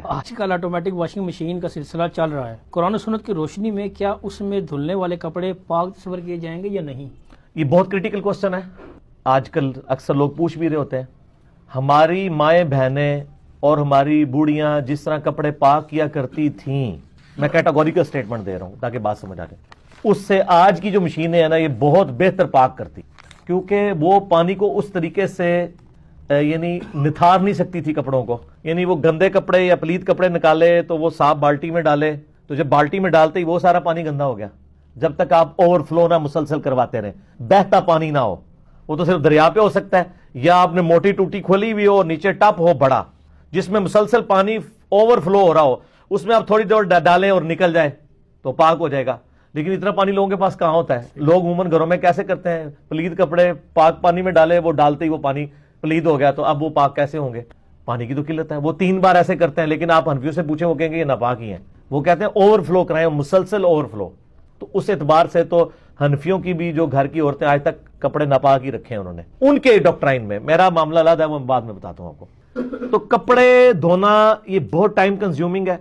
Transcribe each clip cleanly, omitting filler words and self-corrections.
آج کل automatic washing machine کا سلسلہ چل رہا ہے، قرآن و سنت کی روشنی میں کیا اس میں دھلنے والے کپڑے پاک تصور کیے جائیں گے یا نہیں؟ یہ بہت کریٹیکل کوسچن ہے. آج کل اکثر لوگ پوچھ بھی رہے ہوتے ہیں. ہماری مائیں بہنیں اور ہماری بوڑھیاں جس طرح کپڑے پاک کیا کرتی تھیں، میں کیٹاگوریکل سٹیٹمنٹ دے رہا ہوں تاکہ بات سمجھ آ جائے، اس سے آج کی جو مشینیں ہیں نا یہ بہت بہتر پاک کرتی، کیونکہ وہ پانی کو اس طریقے سے یعنی نتھار نہیں سکتی تھی کپڑوں کو. یعنی وہ گندے کپڑے یا پلیت کپڑے نکالے تو وہ صاف بالٹی میں ڈالے، تو جب بالٹی میں ڈالتے ہی وہ سارا پانی گندا ہو گیا. جب تک آپ اوور فلو نہ مسلسل کرواتے رہیں، بہتا پانی نہ ہو. وہ تو صرف دریا پہ ہو سکتا ہے، یا آپ نے موٹی ٹوٹی کھولی ہوئی ہو، نیچے ٹپ ہو بڑا جس میں مسلسل پانی اوور فلو ہو رہا ہو، اس میں آپ تھوڑی دیر ڈالیں اور نکل جائے تو پاک ہو جائے گا. لیکن اتنا پانی لوگوں کے پاس کہاں ہوتا ہے. لوگ عموماً گھروں میں کیسے کرتے ہیں، پلید کپڑے پاک پانی میں ڈالے، وہ ڈالتے ہی وہ پانی پلید ہو گیا، تو اب وہ پاک کیسے ہوں گے؟ پانی کی تو قلت ہے. وہ 3 بار ایسے کرتے ہیں، لیکن آپ حنفیوں سے پوچھیں وہ کہیں گے یہ ناپاک ہی ہیں. وہ کہتے ہیں اوور فلو کرائیں، مسلسل اوور فلو. تو اس اعتبار سے تو حنفیوں کی بھی جو گھر کی عورتیں آج تک کپڑے ناپاک ہی رکھے ہیں انہوں نے، ان کے ڈاکٹرائن میں. میرا معاملہ الگ ہے، وہ بعد میں بتاتا ہوں آپ کو. تو کپڑے دھونا یہ بہت ٹائم کنزیومنگ ہے.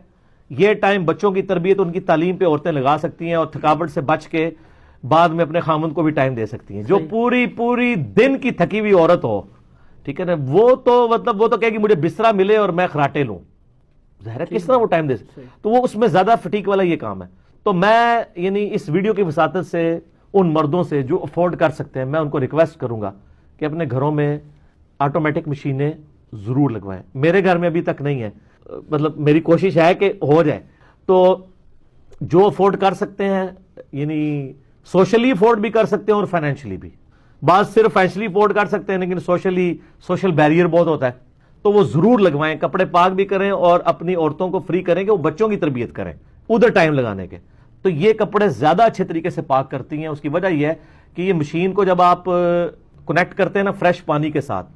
یہ ٹائم بچوں کی تربیت، ان کی تعلیم پہ عورتیں لگا سکتی ہیں، اور تھکاوٹ سے بچ کے بعد میں اپنے خامند کو بھی ٹائم دے سکتی ہیں. جو پوری دن کی تھکی ہوئی عورت ہو، ٹھیک ہے نا، وہ تو کہے گی مجھے بسترا ملے اور میں خراٹے لوں. ظاہر ہے کس طرح وہ ٹائم دے سکتے. تو وہ اس میں زیادہ فٹیک والا یہ کام ہے. تو میں یعنی اس ویڈیو کی وساطت سے ان مردوں سے جو افورڈ کر سکتے ہیں، میں ان کو ریکویسٹ کروں گا کہ اپنے گھروں میں آٹومیٹک مشینیں ضرور لگوائیں. میرے گھر میں ابھی تک نہیں ہے، مطلب میری کوشش ہے کہ ہو جائے. تو جو افورڈ کر سکتے ہیں، یعنی سوشلی افورڈ بھی کر سکتے ہیں اور فائنینشلی بھی. بعض صرف فائنینشلی افورڈ کر سکتے ہیں لیکن سوشل بیریئر بہت ہوتا ہے، تو وہ ضرور لگوائیں. کپڑے پاک بھی کریں اور اپنی عورتوں کو فری کریں کہ وہ بچوں کی تربیت کریں ادھر ٹائم لگانے کے. تو یہ کپڑے زیادہ اچھے طریقے سے پاک کرتی ہیں. اس کی وجہ یہ ہے کہ یہ مشین کو جب آپ کنیکٹ کرتے ہیں نا فریش پانی کے ساتھ،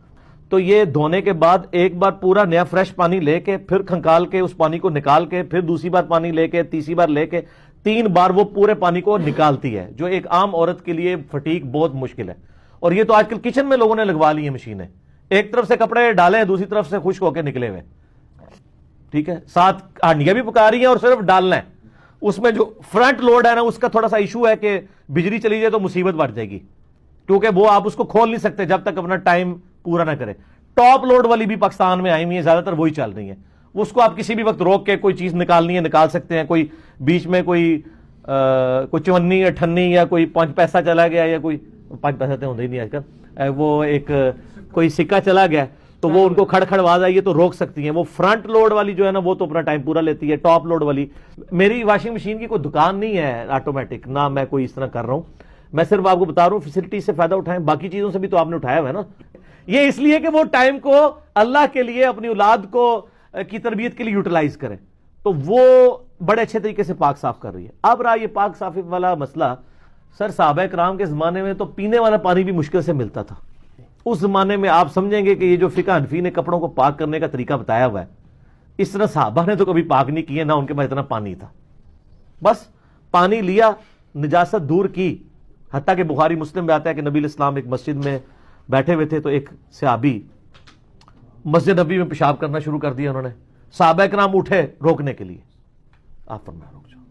تو یہ دھونے کے بعد ایک بار پورا نیا فریش پانی لے کے پھر کھنکال کے اس پانی کو نکال کے پھر دوسری بار پانی لے کے تیسری بار لے کے 3 بار وہ پورے پانی کو نکالتی ہے، جو ایک عام عورت کے لیے فٹیک بہت مشکل ہے. اور یہ تو آج کل کچن میں لوگوں نے لگوا لی ہیں مشینیں. ایک طرف سے کپڑے ڈالیں، دوسری طرف سے خشک ہو کے نکلے ہوئے، ٹھیک ہے، ساتھ ہانڈیاں بھی پکا رہی ہیں اور صرف ڈالنا ہے. اس میں جو فرنٹ لوڈ ہے نا، اس کا تھوڑا سا ایشو ہے کہ بجلی چلی جائے تو مصیبت بڑھ جائے گی، کیونکہ وہ آپ اس کو کھول نہیں سکتے جب تک اپنا ٹائم پورا نہ کرے. ٹاپ لوڈ والی بھی پاکستان میں آئی ہوئی ہیں، زیادہ تر وہی چل رہی ہیں. اس کو آپ کسی بھی وقت روک کے کوئی چیز نکالنی ہے نکال سکتے ہیں. کوئی بیچ میں کوئی 54 58 یا کوئی 5 پیسہ چلا گیا، یا کوئی 5 پیسہ تو ہوتا ہی نہیں آج کل، وہ ایک کوئی سکہ چلا گیا، تو وہ ان کو کھڑ کھڑ آواز آئی ہے تو روک سکتی ہیں. وہ فرنٹ لوڈ والی جو ہے نا وہ تو اپنا ٹائم پورا لیتی ہے. ٹاپ لوڈ والی، میری واشنگ مشین کی کوئی دکان نہیں ہے آٹومیٹک، نہ میں کوئی اس طرح کر رہا ہوں. میں صرف آپ کو بتا رہا ہوں فیسلٹی سے فائدہ اٹھائیں. باقی چیزوں سے بھی تو آپ نے اٹھایا ہوا ہے نا. یہ اس لیے کہ وہ ٹائم کو اللہ کے لیے، اپنی اولاد کو کی تربیت کے لیے یوٹیلائز کریں. تو وہ بڑے اچھے طریقے سے پاک صاف کر رہی ہے. اب رہا یہ پاک صافی والا مسئلہ، سر صحابہ کرام کے زمانے میں تو پینے والا پانی بھی مشکل سے ملتا تھا. اس زمانے میں آپ سمجھیں گے کہ یہ جو فقہ حنفی نے کپڑوں کو پاک کرنے کا طریقہ بتایا ہوا ہے، اس طرح صحابہ نے تو کبھی پاک نہیں کیے، نہ ان کے پاس اتنا پانی تھا. بس پانی لیا، نجاست دور کی. حتیٰ کہ بخاری مسلم میں آتا ہے کہ نبی الاسلام ایک مسجد میں بیٹھے ہوئے تھے، تو ایک صحابی مسجد نبی میں پیشاب کرنا شروع کر دیا. انہوں نے صحابہ کرام اٹھے روکنے کے لیے، آپ فرمایا رک جاؤ.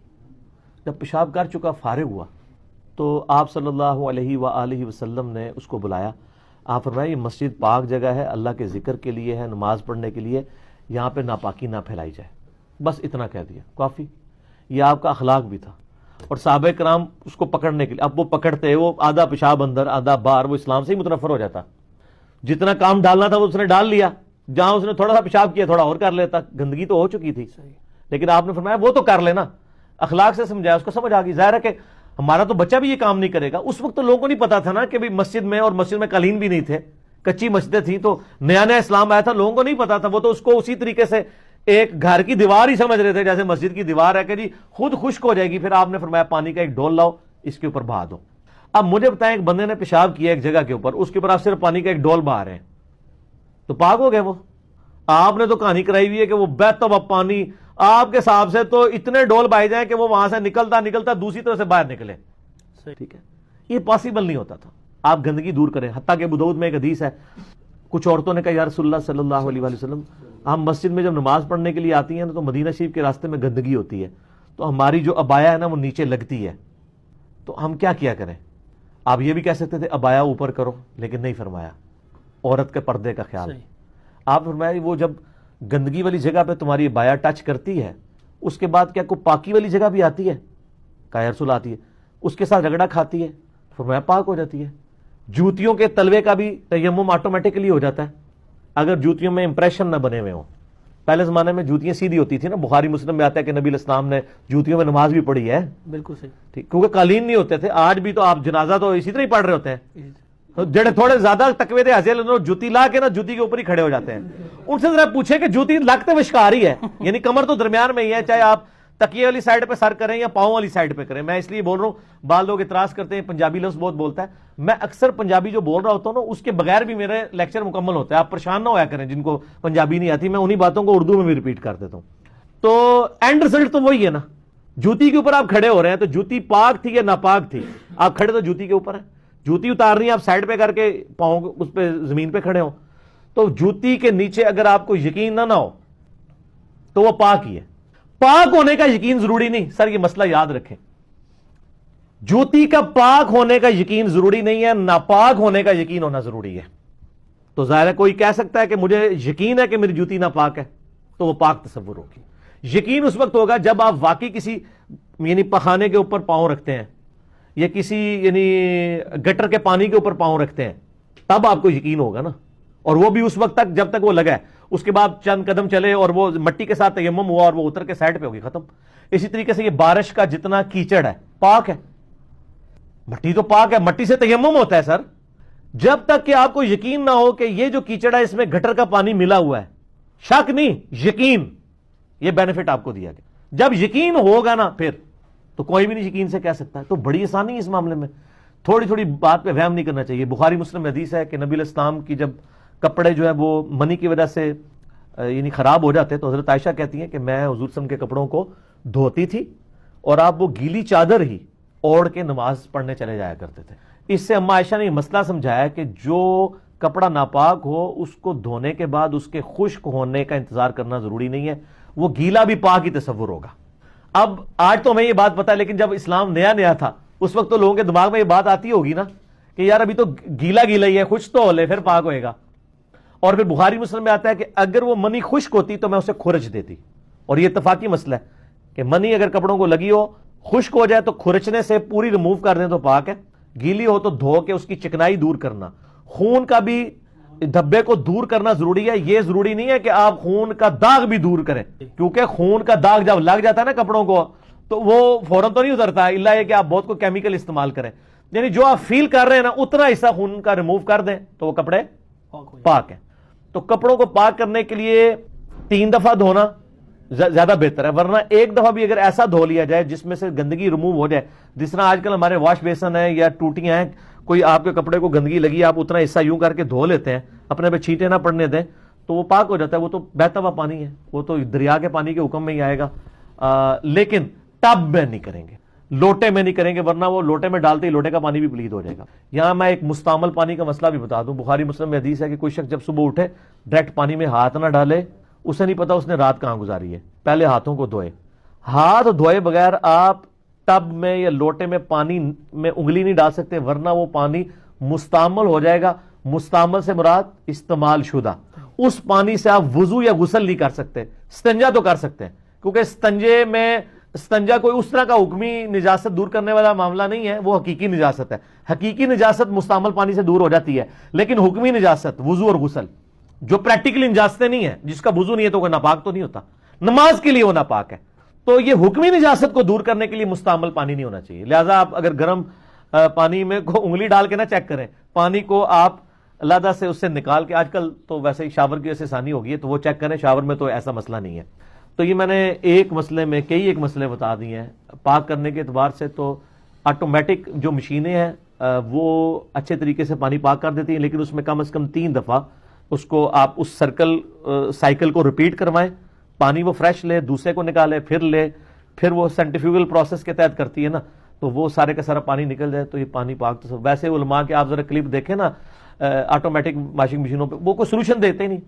جب پیشاب کر چکا فارغ ہوا تو آپ صلی اللہ علیہ وآلہ وسلم نے اس کو بلایا. آپ فرمایا یہ مسجد پاک جگہ ہے، اللہ کے ذکر کے لیے ہے، نماز پڑھنے کے لیے، یہاں پہ ناپاکی نہ پھیلائی جائے. بس اتنا کہہ دیا، کافی. یہ آپ کا اخلاق بھی تھا. اور صحابہ کرام اس کو پکڑنے کے لیے، اب وہ پکڑتے، وہ آدھا پیشاب اندر آدھا باہر، وہ اسلام سے ہی متنفر ہو جاتا. جتنا کام ڈالنا تھا وہ اس نے ڈال لیا، جہاں اس نے تھوڑا سا پیشاب کیا تھوڑا اور کر لیتا، گندگی تو ہو چکی تھی. لیکن آپ نے فرمایا وہ تو کر لینا. اخلاق سے سمجھایا، اس کو سمجھ آ گئی. ظاہر ہے کہ ہمارا تو بچہ بھی یہ کام نہیں کرے گا. اس وقت تو لوگوں کو نہیں پتا تھا نا کہ بھی مسجد میں، اور مسجد میں قالین بھی نہیں تھے، کچی مسجدیں تھیں، تو نیا نیا اسلام آیا تھا، لوگوں کو نہیں پتا تھا. وہ تو اس کو اسی طریقے سے ایک گھر کی دیوار ہی سمجھ رہے تھے، جیسے مسجد کی دیوار ہے کہ جی خود خشک ہو جائے گی. پھر آپ نے فرمایا پانی کا ایک ڈول لاؤ، اس کے اوپر بہا دو. اب مجھے بتائیں ایک بندے نے پیشاب کیا ایک جگہ کے اوپر، اس کے اوپر آپ صرف پانی کا ایک ڈول بہا رہے ہیں، تو پاک ہو گئے وہ؟ آپ نے تو کہانی کرائی ہوئی ہے کہ وہ بہتا ہوا پانی آپ کے حساب سے تو اتنے ڈول بہائے جائیں کہ وہ وہاں سے نکلتا دوسری طرف سے باہر نکلے. ٹھیک ہے، یہ پاسبل نہیں ہوتا تھا. آپ گندگی دور کریں. حتیٰ کہ ابو داؤد میں ایک حدیث ہے، کچھ عورتوں نے کہا یا رسول اللہ صلی اللہ علیہ وسلم ہم مسجد میں جب نماز پڑھنے کے لیے آتی ہیں نا تو مدینہ شریف کے راستے میں گندگی ہوتی ہے، تو ہماری جو ابایا ہے نا وہ نیچے لگتی ہے، تو ہم کیا کریں؟ آپ یہ بھی کہہ سکتے تھے ابایا اوپر کرو، لیکن نہیں فرمایا، عورت کے پردے کا خیال۔ آپ فرمایا وہ جب گندگی والی جگہ پہ تمہاری ابایا ٹچ کرتی ہے، اس کے بعد کیا کوئی پاکی والی جگہ بھی آتی ہے؟ کہا یا رسول آتی ہے، اس کے ساتھ رگڑا کھاتی ہے، فرمایا پاک ہو جاتی ہے۔ جوتیوں کے تلوے کا بھی تیمم آٹومیٹکلی ہو جاتا ہے اگر جوتیوں میں امپریشن نہ بنے ہوئے ہوں۔ پہلے زمانے میں جوتیاں سیدھی ہوتی تھی نا، بخاری مسلم میں آتا ہے کہ نبی علیہ السلام نے جوتیوں میں نماز بھی پڑھی ہے، بالکل صحیح، ٹھیک، کیونکہ قالین نہیں ہوتے تھے۔ آج بھی تو آپ جنازہ تو اسی طرح ہی پڑھ رہے ہوتے ہیں، جڑے تھوڑے زیادہ تقوی دے حاصل انہوں جوتی لا کے نا جوتی کے اوپر ہی کھڑے ہو جاتے ہیں۔ ان سے ذرا پوچھے کہ جوتی لگتے وشکار ہی ہے، یعنی کمر تو درمیان میں ہی ہے، چاہے آپ تکیے والی سائڈ پہ سر کریں یا پاؤں والی سائڈ پہ کریں۔ میں اس لیے بول رہا ہوں، بعض لوگ اعتراض کرتے ہیں پنجابی لفظ بہت بولتا ہے، میں اکثر پنجابی جو بول رہا ہوتا ہوں نا اس کے بغیر بھی میرے لیکچر مکمل ہوتے ہیں، آپ پریشان نہ ہویا کریں جن کو پنجابی نہیں آتی، میں انہی باتوں کو اردو میں بھی ریپیٹ کر دیتا ہوں۔ تو اینڈ رزلٹ تو وہی ہے نا، جوتی کے اوپر آپ کھڑے ہو رہے ہیں تو جوتی پاک تھی یا ناپاک تھی، آپ کھڑے تو جوتی کے اوپر ہیں، جوتی اتارنی آپ سائڈ پہ کر کے پاؤں اس پہ زمین پہ کھڑے ہو، تو جوتی کے نیچے اگر آپ کو یقین نہ ہو تو وہ پاک ہی ہے۔ پاک ہونے کا یقین ضروری نہیں، سر یہ مسئلہ یاد رکھیں، جوتی کا پاک ہونے کا یقین ضروری نہیں ہے، ناپاک ہونے کا یقین ہونا ضروری ہے۔ تو ظاہر ہے کوئی کہہ سکتا ہے کہ مجھے یقین ہے کہ میری جوتی ناپاک ہے، تو وہ پاک تصور ہوگی۔ یقین اس وقت ہوگا جب آپ واقعی کسی یعنی پخانے کے اوپر پاؤں رکھتے ہیں یا کسی یعنی گٹر کے پانی کے اوپر پاؤں رکھتے ہیں، تب آپ کو یقین ہوگا نا، اور وہ بھی اس وقت تک جب تک وہ لگا ہے، اس کے بعد چند قدم چلے اور وہ مٹی کے ساتھ تیمم ہوا اور وہ اتر کے سائڈ پہ ہوگی، ختم۔ اسی طریقے سے یہ بارش کا جتنا کیچڑ ہے پاک ہے، مٹی تو پاک ہے، مٹی سے تیمم ہوتا ہے سر، جب تک کہ آپ کو یقین نہ ہو کہ یہ جو کیچڑ ہے اس میں گٹر کا پانی ملا ہوا ہے، شک نہیں، یقین، یہ بینیفٹ آپ کو دیا گیا۔ جب یقین ہوگا نا پھر تو کوئی بھی نہیں یقین سے کہہ سکتا ہے۔ تو بڑی آسانی ہے اس معاملے میں، تھوڑی تھوڑی بات پہ وہم نہیں کرنا چاہیے۔ بخاری مسلم میں حدیث ہے کہ نبی علیہ السلام کی جب کپڑے جو ہے وہ منی کی وجہ سے یعنی خراب ہو جاتے تو حضرت عائشہ کہتی ہیں کہ میں حضور صلی اللہ علیہ وسلم کے کپڑوں کو دھوتی تھی اور آپ وہ گیلی چادر ہی اوڑھ کے نماز پڑھنے چلے جایا کرتے تھے۔ اس سے اما عائشہ نے یہ مسئلہ سمجھایا کہ جو کپڑا ناپاک ہو اس کو دھونے کے بعد اس کے خشک ہونے کا انتظار کرنا ضروری نہیں ہے، وہ گیلا بھی پاک ہی تصور ہوگا۔ اب آج تو ہمیں یہ بات پتا ہے، لیکن جب اسلام نیا تھا اس وقت تو لوگوں کے دماغ میں یہ بات آتی ہوگی نا کہ یار ابھی تو گیلا گیلا ہی ہے، خشک تو ہو لے پھر پاک ہوئے گا۔ اور پھر بخاری مسلم میں آتا ہے کہ اگر وہ منی خشک ہوتی تو میں اسے کھرچ دیتی، اور یہ اتفاقی مسئلہ ہے کہ منی اگر کپڑوں کو لگی ہو خشک ہو جائے تو کھرچنے سے پوری ریموو کر دیں تو پاک ہے، گیلی ہو تو دھو کے اس کی چکنائی دور کرنا، خون کا بھی دھبے کو دور کرنا ضروری ہے۔ یہ ضروری نہیں ہے کہ آپ خون کا داغ بھی دور کریں، کیونکہ خون کا داغ جب لگ جاتا ہے نا کپڑوں کو تو وہ فوراً تو نہیں اترتا، الا یہ کہ آپ بہت کوئی کیمیکل استعمال کریں، یعنی جو آپ فیل کر رہے ہیں نا اتنا حصہ خون کا ریموو کر دیں تو وہ کپڑے پاک ہیں۔ تو کپڑوں کو پاک کرنے کے لیے 3 دفعہ دھونا زیادہ بہتر ہے، ورنہ ایک دفعہ بھی اگر ایسا دھو لیا جائے جس میں سے گندگی ریموو ہو جائے، جس طرح آج کل ہمارے واش بیسن ہیں یا ٹوٹیاں ہیں، کوئی آپ کے کپڑے کو گندگی لگی آپ اتنا حصہ یوں کر کے دھو لیتے ہیں، اپنے پہ چھینٹے نہ پڑنے دیں تو وہ پاک ہو جاتا ہے۔ وہ تو بہتا ہوا پانی ہے، وہ تو دریا کے پانی کے حکم میں ہی آئے گا، لیکن ٹب میں نہیں کریں گے، لوٹے میں نہیں کریں گے، ورنہ وہ لوٹے میں ڈالتے ہی لوٹے کا پانی بھی پلید ہو جائے گا۔ یہاں میں ایک مستعمل پانی کا مسئلہ بھی بتا دوں، بخاری مسلم میں حدیث ہے کہ کوئی شخص جب صبح اٹھے ڈائریکٹ پانی میں ہاتھ نہ ڈالے، اسے نہیں پتا اس نے رات کہاں گزاری ہے، پہلے ہاتھوں کو دھوئے۔ ہاتھ دھوئے بغیر آپ ٹب میں یا لوٹے میں پانی میں انگلی نہیں ڈال سکتے، ورنہ وہ پانی مستعمل ہو جائے گا۔ مستعمل سے مراد استعمال شدہ، اس پانی سے آپ وضو یا غسل نہیں کر سکتے، استنجا تو کر سکتے ہیں، کیونکہ استنجے میں استنجا کوئی اس طرح کا حکمی نجاست دور کرنے والا معاملہ نہیں ہے، وہ حقیقی نجاست ہے۔ حقیقی نجاست مستعمل پانی سے دور ہو جاتی ہے، لیکن حکمی نجاست وضو اور غسل جو پریکٹیکلی نجاستیں نہیں ہیں، جس کا وضو نہیں ہے تو وہ ناپاک تو نہیں ہوتا، نماز کے لیے وہ ناپاک ہے، تو یہ حکمی نجاست کو دور کرنے کے لیے مستعمل پانی نہیں ہونا چاہیے۔ لہٰذا آپ اگر گرم پانی میں کو انگلی ڈال کے نہ چیک کریں، پانی کو آپ علیحدہ سے اس سے نکال کے، آج کل تو ویسے ہی شاور کی وجہ سے آسانی ہوگی ہے تو وہ چیک کریں، شاور میں تو ایسا مسئلہ نہیں ہے۔ تو یہ میں نے ایک مسئلے میں ایک مسئلے بتا دیے ہیں پاک کرنے کے اعتبار سے۔ تو آٹومیٹک جو مشینیں ہیں وہ اچھے طریقے سے پانی پاک کر دیتی ہیں، لیکن اس میں کم از کم 3 دفعہ اس کو آپ اس سائیکل کو ریپیٹ کروائیں، پانی وہ فریش لے، دوسرے کو نکالے، پھر لے، پھر وہ سینٹریفیوگل پروسیس کے تحت کرتی ہے نا، تو وہ سارے کا سارا پانی نکل جائے تو یہ پانی پاک۔ تو ویسے علماء کے آپ ذرا کلپ دیکھیں نا آٹومیٹک واشنگ مشینوں پہ، وہ کوئی سولوشن دیتے ہی نہیں۔